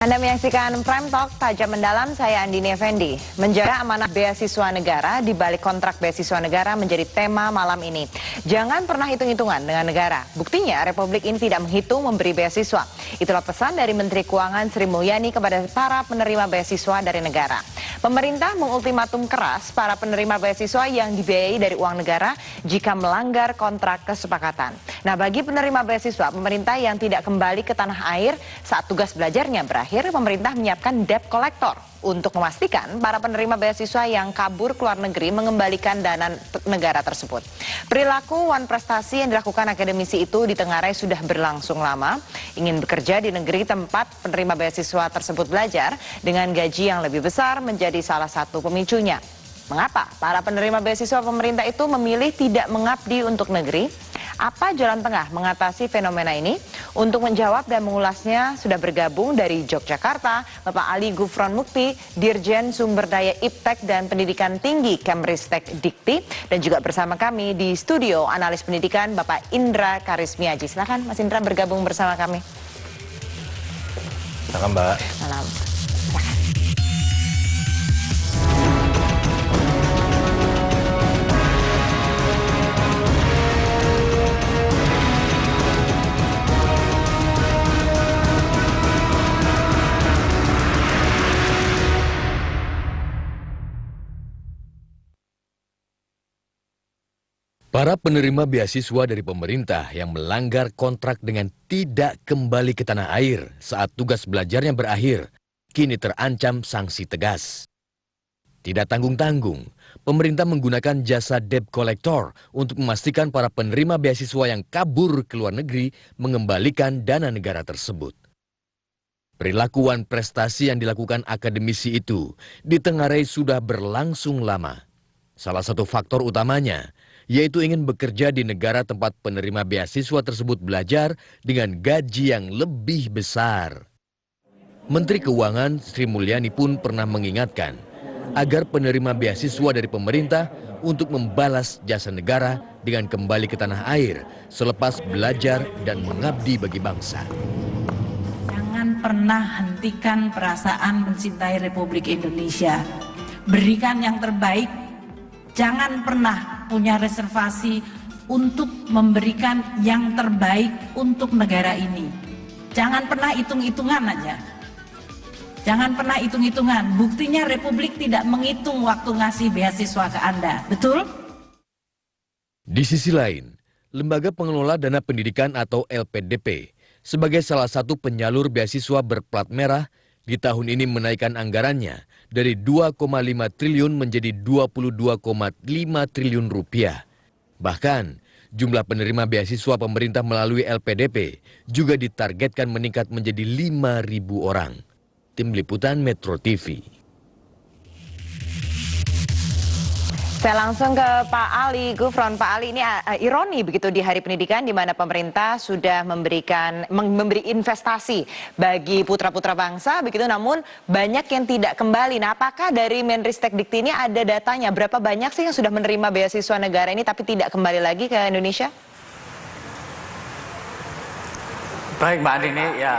Anda menyaksikan Prime Talk, tajam mendalam, saya Andini Effendi. Menjaga amanah beasiswa negara di balik kontrak beasiswa negara menjadi tema malam ini. Jangan pernah hitung-hitungan dengan negara. Buktinya Republik ini tidak menghitung memberi beasiswa. Itulah pesan dari Menteri Keuangan Sri Mulyani kepada para penerima beasiswa dari negara. Pemerintah mengultimatum keras para penerima beasiswa yang dibiayai dari uang negara jika melanggar kontrak kesepakatan. Nah, bagi penerima beasiswa, pemerintah yang tidak kembali ke tanah air saat tugas belajarnya berakhir, pemerintah menyiapkan debt collector untuk memastikan para penerima beasiswa yang kabur ke luar negeri mengembalikan dana negara tersebut. Perilaku wan prestasi yang dilakukan akademisi itu ditengarai sudah berlangsung lama. Ingin bekerja di negeri tempat penerima beasiswa tersebut belajar dengan gaji yang lebih besar menjadi salah satu pemicunya. Mengapa para penerima beasiswa pemerintah itu memilih tidak mengabdi untuk negeri? Apa jalan tengah mengatasi fenomena ini? Untuk menjawab dan mengulasnya sudah bergabung dari Yogyakarta, Bapak Ali Gufron Mukti, Dirjen Sumber Daya Iptek dan Pendidikan Tinggi Kemristek Dikti, dan juga bersama kami di studio analis pendidikan Bapak Indra Karismiaji. Silakan Mas Indra bergabung bersama kami. Selamat Mbak. Salam. Para penerima beasiswa dari pemerintah yang melanggar kontrak dengan tidak kembali ke tanah air saat tugas belajarnya berakhir, kini terancam sanksi tegas. Tidak tanggung-tanggung, pemerintah menggunakan jasa debt collector untuk memastikan para penerima beasiswa yang kabur ke luar negeri mengembalikan dana negara tersebut. Perilakuan prestasi yang dilakukan akademisi itu ditengarai sudah berlangsung lama. Salah satu faktor utamanya yaitu ingin bekerja di negara tempat penerima beasiswa tersebut belajar dengan gaji yang lebih besar. Menteri Keuangan Sri Mulyani pun pernah mengingatkan agar penerima beasiswa dari pemerintah untuk membalas jasa negara dengan kembali ke tanah air selepas belajar dan mengabdi bagi bangsa. Jangan pernah hentikan perasaan mencintai Republik Indonesia. Berikan yang terbaik. Jangan pernah punya reservasi untuk memberikan yang terbaik untuk negara ini. Jangan pernah hitung-hitungan aja. Jangan pernah hitung-hitungan. Buktinya Republik tidak menghitung waktu ngasih beasiswa ke Anda. Betul? Di sisi lain, Lembaga Pengelola Dana Pendidikan atau LPDP sebagai salah satu penyalur beasiswa berplat merah di tahun ini menaikkan anggarannya dari 2,5 triliun menjadi 22,5 triliun rupiah. Bahkan, jumlah penerima beasiswa pemerintah melalui LPDP juga ditargetkan meningkat menjadi 5.000 orang. Tim Liputan Metro TV. Saya langsung ke Pak Ali Gufron. Pak Ali, ini ironi begitu di Hari Pendidikan di mana pemerintah sudah memberi investasi bagi putra-putra bangsa begitu, namun banyak yang tidak kembali. Nah, apakah dari Menristek Dikti ini ada datanya berapa banyak sih yang sudah menerima beasiswa negara ini tapi tidak kembali lagi ke Indonesia? Baik Mbak Andini, ya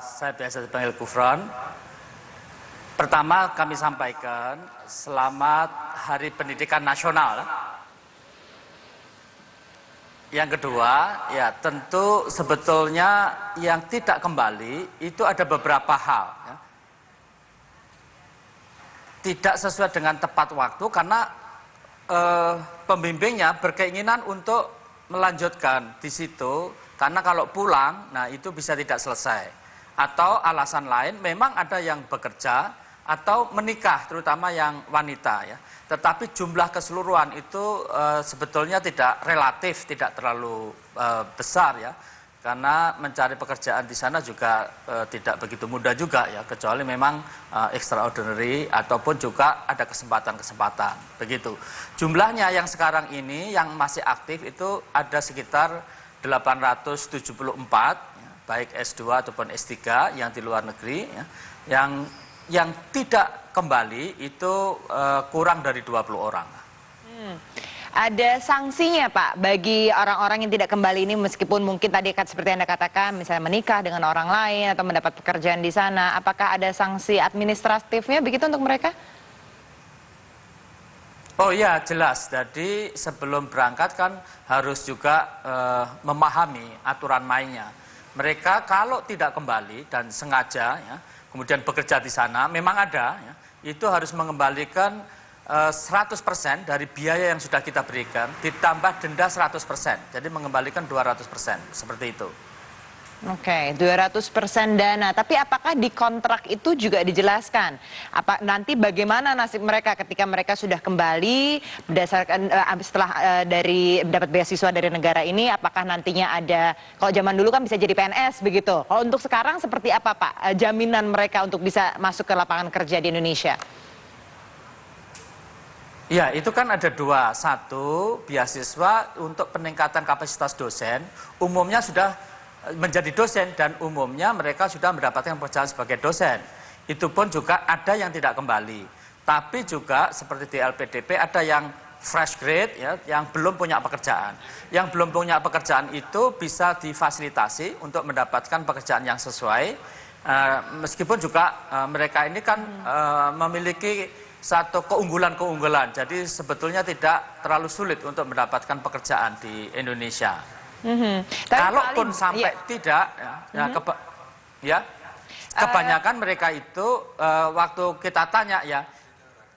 saya biasa dipanggil Gufron. Pertama kami sampaikan selamat Hari Pendidikan Nasional. Yang kedua, ya tentu sebetulnya yang tidak kembali itu ada beberapa hal. Ya. Tidak sesuai dengan tepat waktu karena pembimbingnya berkeinginan untuk melanjutkan di situ karena kalau pulang, nah itu bisa tidak selesai. Atau alasan lain memang ada yang bekerja atau menikah, terutama yang wanita ya. Tetapi jumlah keseluruhan itu sebetulnya tidak relatif, tidak terlalu besar ya. Karena mencari pekerjaan di sana juga tidak begitu mudah juga ya, kecuali memang extraordinary ataupun juga ada kesempatan-kesempatan. Begitu. Jumlahnya yang sekarang ini yang masih aktif itu ada sekitar 874 ya, baik S2 ataupun S3 yang di luar negeri ya, yang tidak kembali itu kurang dari 20 orang. Ada sanksinya Pak bagi orang-orang yang tidak kembali ini meskipun mungkin tadi seperti Anda katakan misalnya menikah dengan orang lain atau mendapat pekerjaan di sana, apakah ada sanksi administratifnya begitu untuk mereka? Oh iya, jelas. Jadi sebelum berangkat kan harus juga memahami aturan mainnya. Mereka kalau tidak kembali dan sengaja ya, kemudian bekerja di sana, memang ada ya, itu harus mengembalikan 100% dari biaya yang sudah kita berikan, ditambah denda 100%. Jadi mengembalikan 200%, seperti itu. Oke, 200% dana. Tapi apakah di kontrak itu juga dijelaskan? Apa nanti bagaimana nasib mereka ketika mereka sudah kembali berdasarkan setelah dari dapat beasiswa dari negara ini? Apakah nantinya ada? Kalau zaman dulu kan bisa jadi PNS begitu. Kalau untuk sekarang seperti apa Pak? Jaminan mereka untuk bisa masuk ke lapangan kerja di Indonesia? Ya, itu kan ada dua. Satu, beasiswa untuk peningkatan kapasitas dosen, umumnya sudah menjadi dosen dan umumnya mereka sudah mendapatkan pekerjaan sebagai dosen. Itu pun juga ada yang tidak kembali. Tapi juga seperti di LPDP ada yang fresh grade ya, yang belum punya pekerjaan. Yang belum punya pekerjaan itu bisa difasilitasi untuk mendapatkan pekerjaan yang sesuai. Meskipun juga mereka ini kan memiliki satu keunggulan-keunggulan. Jadi sebetulnya tidak terlalu sulit untuk mendapatkan pekerjaan di Indonesia. Kalaupun sampai tidak, kebanyakan mereka itu waktu kita tanya ya,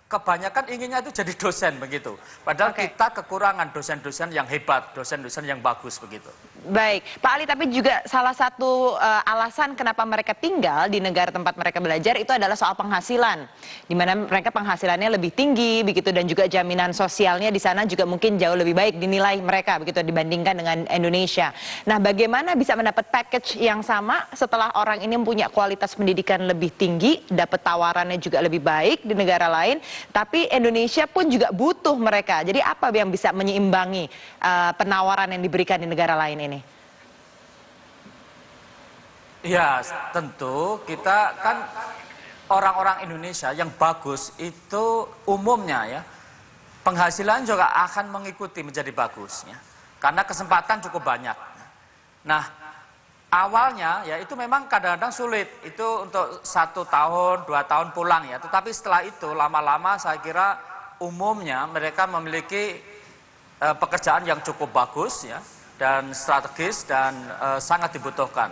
kebanyakan inginnya itu jadi dosen begitu. Padahal kita kekurangan dosen-dosen yang hebat, dosen-dosen yang bagus begitu. Baik, Pak Ali, tapi juga salah satu alasan kenapa mereka tinggal di negara tempat mereka belajar itu adalah soal penghasilan, di mana mereka penghasilannya lebih tinggi, begitu, dan juga jaminan sosialnya di sana juga mungkin jauh lebih baik dinilai mereka, begitu, dibandingkan dengan Indonesia. Nah, bagaimana bisa mendapat package yang sama setelah orang ini mempunyai kualitas pendidikan lebih tinggi, dapat tawarannya juga lebih baik di negara lain, tapi Indonesia pun juga butuh mereka. Jadi apa yang bisa menyeimbangi penawaran yang diberikan di negara lain ini? Ya, tentu kita kan orang-orang Indonesia yang bagus itu umumnya ya penghasilan juga akan mengikuti menjadi bagus ya, karena kesempatan cukup banyak. Nah, awalnya ya itu memang kadang-kadang sulit itu untuk 1 tahun 2 tahun pulang ya, tetapi setelah itu lama-lama saya kira umumnya mereka memiliki pekerjaan yang cukup bagus ya dan strategis dan sangat dibutuhkan.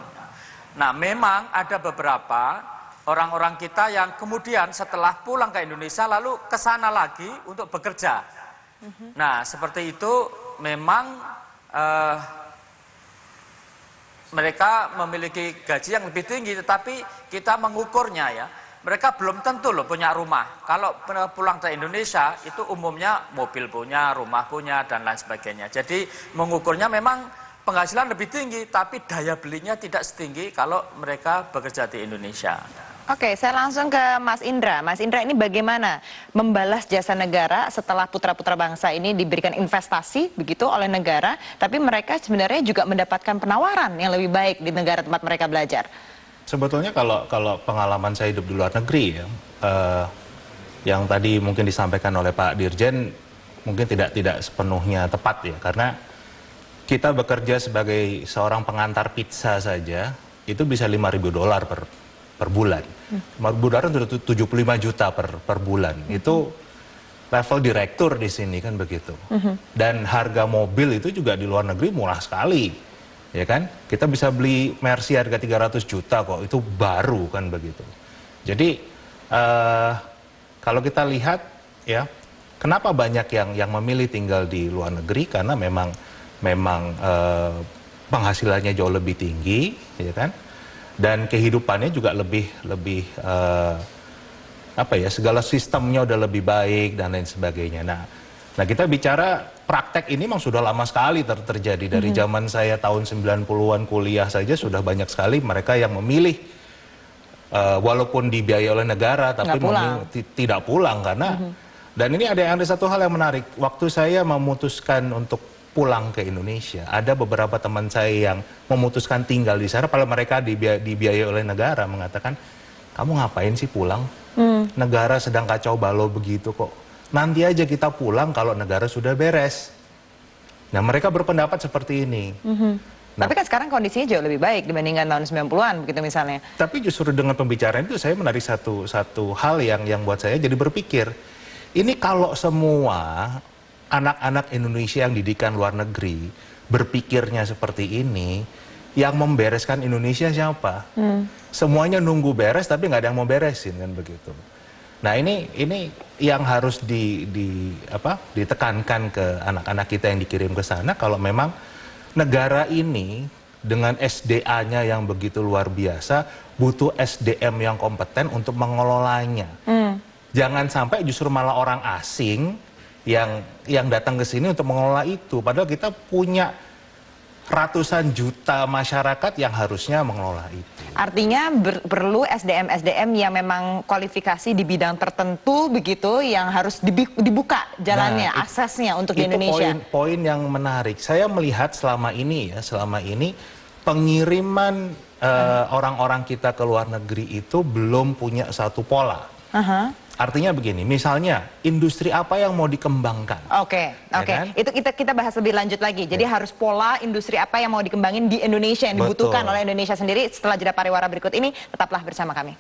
Nah, memang ada beberapa orang-orang kita yang kemudian setelah pulang ke Indonesia lalu ke sana lagi untuk bekerja. Nah, seperti itu memang mereka memiliki gaji yang lebih tinggi, tetapi kita mengukurnya ya, mereka belum tentu loh punya rumah. Kalau pulang ke Indonesia itu umumnya mobil punya, rumah punya, dan lain sebagainya. Jadi mengukurnya memang penghasilan lebih tinggi, tapi daya belinya tidak setinggi kalau mereka bekerja di Indonesia. Oke, saya langsung ke Mas Indra. Mas Indra, ini bagaimana membalas jasa negara setelah putra-putra bangsa ini diberikan investasi begitu oleh negara, tapi mereka sebenarnya juga mendapatkan penawaran yang lebih baik di negara tempat mereka belajar? Sebetulnya kalau pengalaman saya hidup di luar negeri ya, yang tadi mungkin disampaikan oleh Pak Dirjen mungkin tidak sepenuhnya tepat ya, karena kita bekerja sebagai seorang pengantar pizza saja itu bisa $5.000 per bulan. $5.000 itu 75 juta per bulan. Itu level direktur di sini kan begitu. Dan harga mobil itu juga di luar negeri murah sekali. Ya kan? Kita bisa beli Mercy harga 300 juta kok, itu baru kan begitu. Jadi kalau kita lihat ya, kenapa banyak yang memilih tinggal di luar negeri, karena memang penghasilannya jauh lebih tinggi, ya kan? Dan kehidupannya juga lebih segala sistemnya udah lebih baik dan lain sebagainya. Nah kita bicara praktek ini memang sudah lama sekali terjadi dari zaman saya tahun 90-an kuliah saja sudah banyak sekali mereka yang memilih walaupun dibiayai oleh negara tapi tidak pulang karena dan ini ada satu hal yang menarik. Waktu saya memutuskan untuk pulang ke Indonesia, ada beberapa teman saya yang memutuskan tinggal di sana, kalau mereka dibiayai oleh negara, mengatakan, kamu ngapain sih pulang? Negara sedang kacau balau begitu kok. nanti aja kita pulang kalau negara sudah beres. Nah, mereka berpendapat seperti ini. Nah, Tapi kan sekarang kondisinya jauh lebih baik dibandingkan tahun 90-an begitu misalnya. tapi justru dengan pembicaraan itu saya menarik satu hal yang buat saya jadi berpikir. Ini kalau semua anak-anak Indonesia yang didikan luar negeri berpikirnya seperti ini, yang membereskan Indonesia siapa? Semuanya nunggu beres tapi nggak ada yang mau beresin kan begitu. Nah ini yang harus ditekankan ke anak-anak kita yang dikirim ke sana, kalau memang negara ini dengan SDA-nya yang begitu luar biasa, butuh SDM yang kompeten untuk mengelolanya. Jangan sampai justru malah orang asing yang datang ke sini untuk mengelola itu. Padahal kita punya ratusan juta masyarakat yang harusnya mengelola itu. Artinya perlu SDM-SDM yang memang kualifikasi di bidang tertentu begitu yang harus dibuka jalannya, aksesnya untuk di Indonesia. Itu poin yang menarik. Saya melihat selama ini pengiriman orang-orang kita ke luar negeri itu belum punya satu pola. Artinya begini, misalnya industri apa yang mau dikembangkan? Oke. kan? Itu kita bahas lebih lanjut lagi. Jadi harus pola industri apa yang mau dikembangin di Indonesia yang dibutuhkan oleh Indonesia sendiri. Setelah jeda pariwara berikut ini, tetaplah bersama kami.